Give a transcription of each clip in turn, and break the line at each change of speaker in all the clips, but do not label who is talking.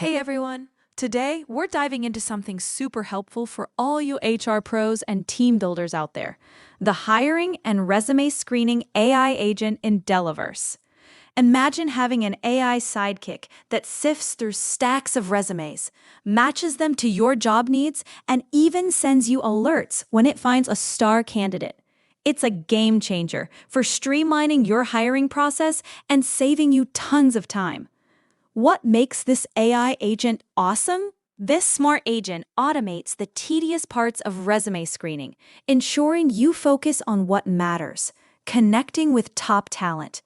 Hey everyone! Today, we're diving into something super helpful for all you HR pros and team builders out there, the hiring and resume screening AI agent in Delaverse. Imagine having an AI sidekick that sifts through stacks of resumes, matches them to your job needs, and even sends you alerts when it finds a star candidate. It's a game changer for streamlining your hiring process and saving you tons of time. What makes this AI agent awesome? This smart agent automates the tedious parts of resume screening, ensuring you focus on what matters, connecting with top talent.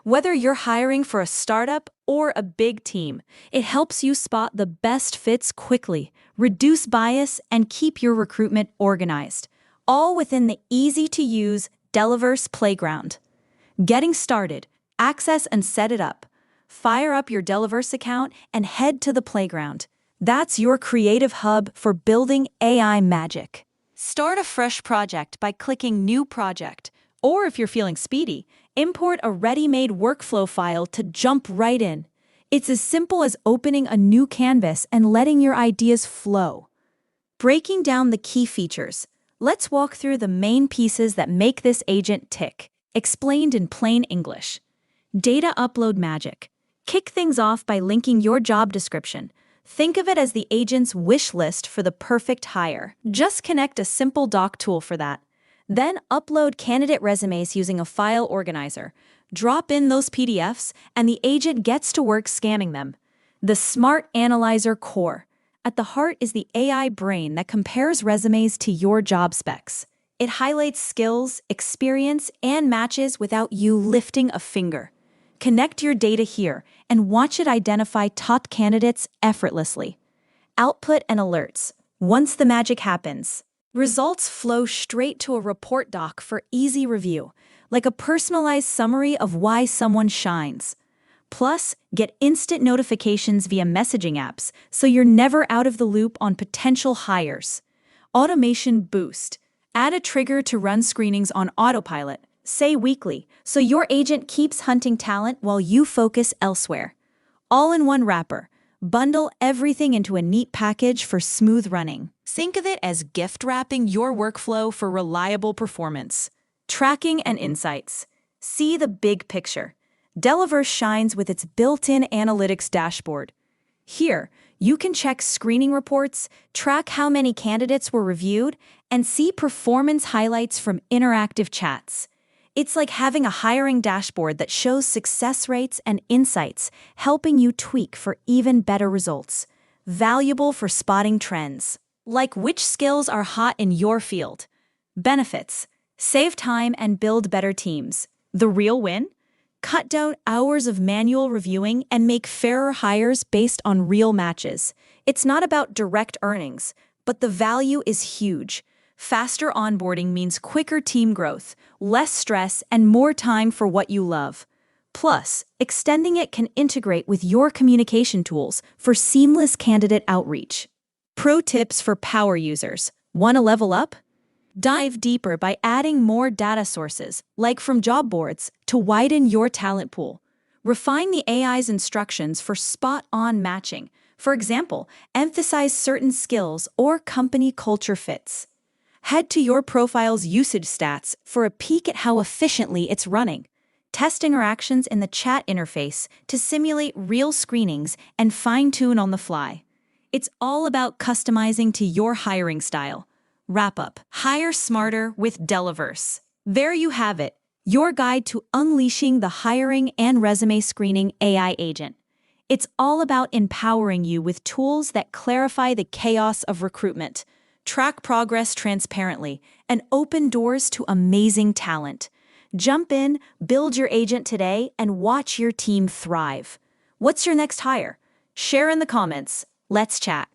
Whether you're hiring for a startup or a big team, it helps you spot the best fits quickly, reduce bias, and keep your recruitment organized, all within the easy-to-use Delaverse playground. Getting started, access and set it up. Fire up your Delaverse account and head to the playground. That's your creative hub for building AI magic. Start a fresh project by clicking New Project, or if you're feeling speedy, import a ready-made workflow file to jump right in. It's as simple as opening a new canvas and letting your ideas flow. Breaking down the key features, let's walk through the main pieces that make this agent tick, explained in plain English. Data upload magic. Kick things off by linking your job description. Think of it as the agent's wish list for the perfect hire. Just connect a simple doc tool for that. Then upload candidate resumes using a file organizer. Drop in those PDFs, and the agent gets to work scanning them. The Smart Analyzer Core. At the heart is the AI brain that compares resumes to your job specs. It highlights skills, experience, and matches without you lifting a finger. Connect your data here and watch it identify top candidates effortlessly. Output and alerts. Once the magic happens, results flow straight to a report doc for easy review, like a personalized summary of why someone shines. Plus, get instant notifications via messaging apps so you're never out of the loop on potential hires. Automation boost. Add a trigger to run screenings on autopilot, say weekly, so your agent keeps hunting talent while you focus elsewhere. All in one wrapper. Bundle everything into a neat package for smooth running. Think of it as gift wrapping your workflow for reliable performance. Tracking and insights. See the big picture. Delaverse shines with its built-in analytics dashboard. Here, you can check screening reports, track how many candidates were reviewed, and see performance highlights from interactive chats. It's like having a hiring dashboard that shows success rates and insights, helping you tweak for even better results. Valuable for spotting trends, like which skills are hot in your field. Benefits: save time and build better teams. The real win? Cut down hours of manual reviewing and make fairer hires based on real matches. It's not about direct earnings, but the value is huge. Faster onboarding means quicker team growth, less stress, and more time for what you love. Plus, extending it can integrate with your communication tools for seamless candidate outreach. Pro tips for power users. Want to level up? Dive deeper by adding more data sources, like from job boards, to widen your talent pool. Refine the AI's instructions for spot-on matching. For example, emphasize certain skills or company culture fits. Head to your profile's usage stats for a peek at how efficiently it's running. Test interactions in the chat interface to simulate real screenings and fine-tune on the fly. It's all about customizing to your hiring style. Wrap up. Hire smarter with Delaverse. There you have it, your guide to unleashing the hiring and resume screening AI agent. It's all about empowering you with tools that clarify the chaos of recruitment, track progress transparently, and open doors to amazing talent. Jump in, build your agent today, and watch your team thrive. What's your next hire? Share in the comments. Let's chat.